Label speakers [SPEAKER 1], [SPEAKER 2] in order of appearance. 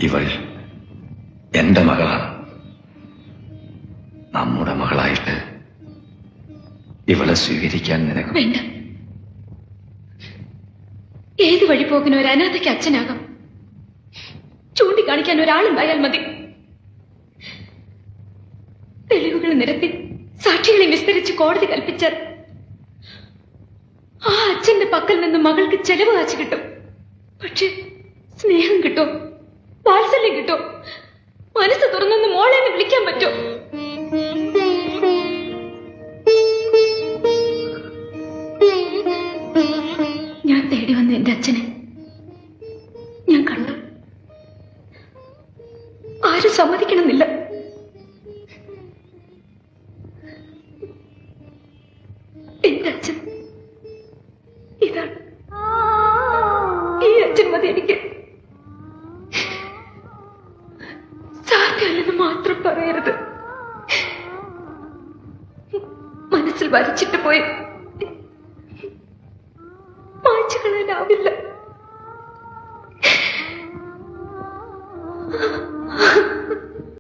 [SPEAKER 1] ഇവൾ എന്റെ മകളാണ്. നമ്മുടെ മകളായിട്ട് ഇവളെ സ്വീകരിക്കാൻ നിനക്ക്
[SPEAKER 2] വേണ്ട. ഏത് വഴി പോകുന്ന ഒരു അനാഥയ്ക്ക് അച്ഛനാകാം. ചൂണ്ടിക്കാണിക്കാൻ ഒരാളുണ്ടായാൽ മതി. തെളിവുകൾ നിരത്തി സാക്ഷികളെ വിസ്തരിച്ച് കോടതി കൽപ്പിച്ചാൽ ആ അച്ഛന്റെ പക്കൽ നിന്ന് മകൾക്ക് ചെലവ് കാശ് കിട്ടും. പക്ഷെ സ്നേഹം കിട്ടോ, വാത്സല്യം കിട്ടോ, മനസ്സ് തുറന്നൊന്ന് മോളെ എന്ന് വിളിക്കാൻ പറ്റോ? ഞാൻ തേടി വന്ന എന്റെ അച്ഛനെ ഞാൻ കണ്ടു. ആരും സമ്മതിക്കണമെന്നില്ല. എന്റെ അച്ഛൻ ഇതാണ്. ഈ അച്ഛൻ മതി എനിക്ക്. സാധ്യമല്ലെന്ന് മാത്രം പറയരുത്. മനസ്സിൽ വരച്ചിട്ട് പോയി മായ്ച്ചു കളയാനാവില്ല.